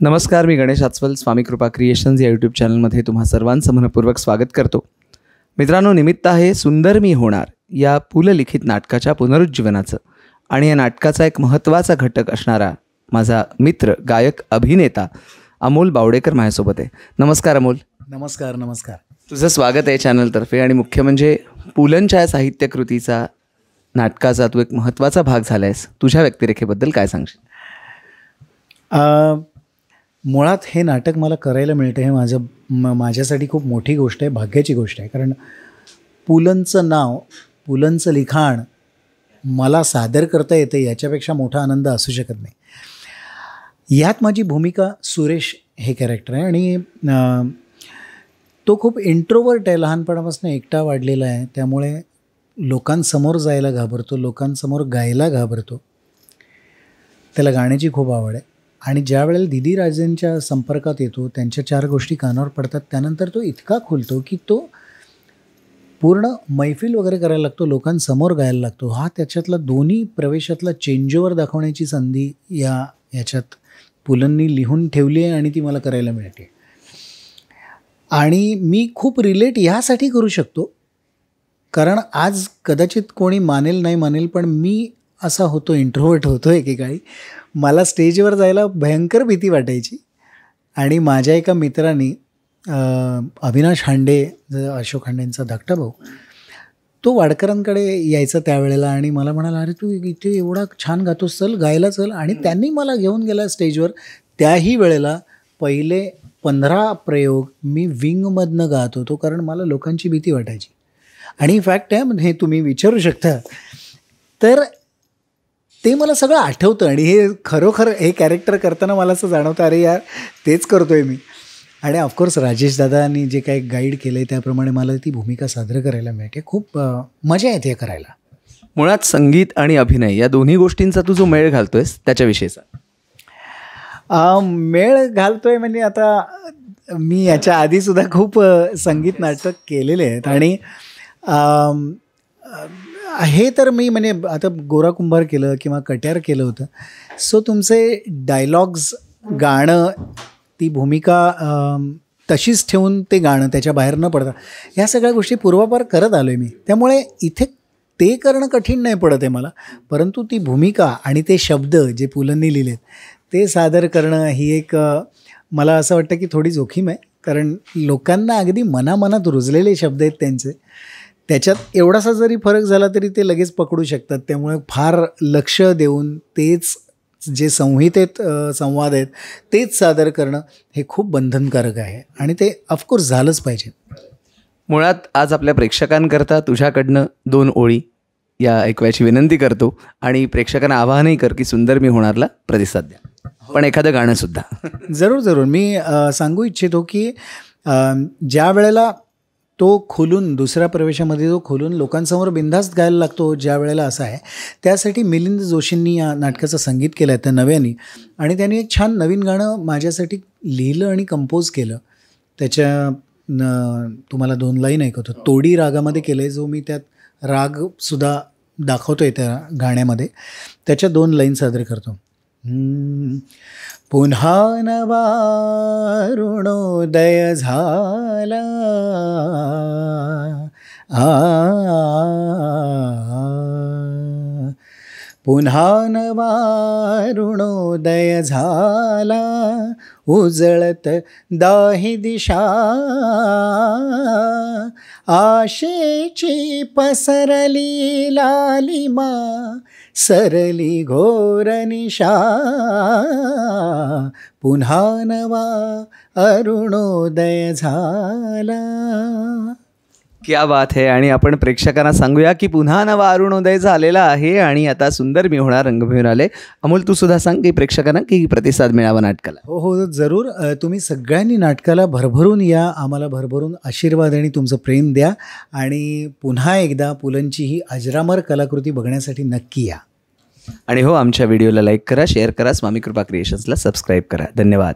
नमस्कार, मी गणेश आचवल. स्वामी कृपा क्रिएशन्स या यूट्यूब चॅनलमध्ये तुम्हा सर्वांचं मनपूर्वक स्वागत करतो. मित्रांनो, निमित्त आहे सुंदर मी होणार या पुललिखित नाटकाच्या पुनरुज्जीवनाचं. आणि या नाटकाचा एक महत्त्वाचा घटक असणारा माझा मित्र, गायक, अभिनेता अमोल बावडेकर माझ्यासोबत आहे. नमस्कार अमोल. नमस्कार. नमस्कार. तुझं स्वागत आहे चॅनलतर्फे. आणि मुख्य म्हणजे पुलंच्या या साहित्यकृतीचा, नाटकाचा तू एक महत्त्वाचा भाग झाला आहेस. तुझ्या व्यक्तिरेखेबद्दल काय सांगशील? मुळात हे नाटक मला करायला मिळतं हे माझ्यासाठी खूप मोठी गोष्ट आहे, भाग्याची गोष्ट आहे. कारण पुलंचं नाव, पुलंचं लिखाण मला सादर करता येते याच्यापेक्षा मोठा आनंद असू शकत नाही. यात माझी भूमिका सुरेश हे कॅरेक्टर आहे. आणि तो खूप इंट्रोवर्ट आहे, लहानपणापासून एकटा वाढलेला आहे. त्यामुळे लोकांसमोर जायला घाबरतो, लोकांसमोर गायला घाबरतो. त्याला गाण्याची खूप आवड आहे. आणि ज्या वेळेला दीदी राजेंच्या संपर्कात येतो, त्यांच्या 4 गोष्टी कानावर पडतात, त्यानंतर तो इतका खुलतो की तो पूर्ण मैफिल वगैरे करायला लागतो, लोकांसमोर गायला लागतो. हा त्याच्यातला दोन्ही प्रवेशातला चेंजओव्हर दाखवण्याची संधी याच्यात पुलंनी लिहून ठेवली आहे आणि ती मला करायला मिळते. आणि मी खूप रिलेट ह्यासाठी करू शकतो कारण आज कदाचित कोणी मानेल नाही मानेल, पण मी असा होतो, इंट्रोवर्ट होतो एकेकाळी. मला स्टेजवर जायला भयंकर भीती वाटायची. आणि माझ्या एका मित्राने, अविनाश हांडे, अशोक हांडेंचा धाकटा भाऊ, तो वाडकरांकडे यायचा त्यावेळेला आणि मला म्हणाला, अरे तू इथे एवढा छान गातोस, चल गायला चल. आणि त्यांनी मला घेऊन गेला स्टेजवर. त्याही वेळेला पहिले 15 प्रयोग मी विंगमधनं गात होतो कारण मला लोकांची भीती वाटायची. आणि फॅक्ट आहे, म्हणजे तुम्ही विचारू शकता, तर ते मला सगळं आठवतं. आणि हे खरोखर हे कॅरेक्टर करताना मला असं जाणवतं, अरे यार तेच करतो आहे मी. आणि ऑफकोर्स राजेश दादांनी जे काही गाईड केलं आहे त्याप्रमाणे मला ती भूमिका सादर करायला मिळते. खूप मजा येते करायला. मुळात संगीत आणि अभिनय या दोन्ही गोष्टींचा तू जो मेळ घालतोयस त्याच्याविषयीचा. मेळ घालतोय म्हणजे आता मी याच्या आधीसुद्धा खूप संगीत नाटक केलेले आहेत. आणि हे तर मी म्हणजे आता गोरा कुंभार केलं किंवा कट्यार केलं होतं. सो तुमचे डायलॉग्स, गाणं, ती भूमिका तशीच ठेवून ते गाणं त्याच्या बाहेर न पडता ह्या सगळ्या गोष्टी पूर्वापार करत आलो आहे मी. त्यामुळे इथे ते करणं कठीण नाही पडत आहे मला. परंतु ती भूमिका आणि ते शब्द जे पुलंनी लिहिलेत ते सादर करणं ही एक मला असं वाटतं की थोडी जोखीम आहे. कारण लोकांना अगदी मनामनात रुजलेले शब्द आहेत त्यांचे. त्याच्यात एवढासा जरी फरक झाला तरी ते लगेच पकडू शकतात. त्यामुळे फार लक्ष देऊन तेच जे संहितेत संवाद आहेत तेच सादर करणं हे खूप बंधनकारक आहे. आणि ते ऑफकोर्स झालंच पाहिजे. मुळात आज आपल्या प्रेक्षकांकरता तुझ्याकडनं 2 ओळी या ऐकवायची विनंती करतो. आणि प्रेक्षकांना आवाहनही कर की सुंदर मी होणारला प्रतिसाद द्या. पण एखादं गाणंसुद्धा. जरूर जरूर. मी सांगू इच्छितो की ज्या वेळेला तो खुलून, दुसऱ्या प्रवेशामध्ये जो खुलून लोकांसमोर बिनधास्त गायला लागतो, ज्या वेळेला असं आहे, त्यासाठी मिलिंद जोशींनी या नाटकाचं संगीत केलं आहे त्या नव्याने. आणि त्यांनी एक छान नवीन गाणं माझ्यासाठी लिहिलं आणि कंपोज केलं. त्याच्या तुम्हाला 2 लाईन ऐकवतो. तोडी रागामध्ये केलं आहे, जो मी त्यात रागसुद्धा दाखवतो आहे त्या गाण्यामध्ये. त्याच्या 2 लाईन सादर करतो. पुन्हा नवा अरुणोदय झाला, पुन्हा नवा अरुणोदय झाला, उजळत दाही दिशा, आशेची पसरली लालिमा, सरली घोर निशा, पुन्हा नवा अरुणोदय झाला. क्या बात है. आणि आपण प्रेक्षकांना सांगूया की पुन्हा नवा अरुणोदय झालेला आहे आणि आता सुंदर मी होणार रंगभूमीवर आले. अमोल, तू सुद्धा सांग की प्रेक्षकांना की प्रतिसाद मिळावा नाटकाला. हो हो, जरूर. तुम्ही सगळ्यांनी नाटकाला भरभरून या, आम्हाला भरभरून आशीर्वाद आणि तुमचं प्रेम द्या. आणि पुन्हा एकदा पुलंची ही अजरामर कलाकृती बघण्यासाठी नक्की या. आणि हो, आमच्या व्हिडिओला लाईक करा, शेअर करा, स्वामी कृपा क्रिएशन्सला सबस्क्राईब करा. धन्यवाद.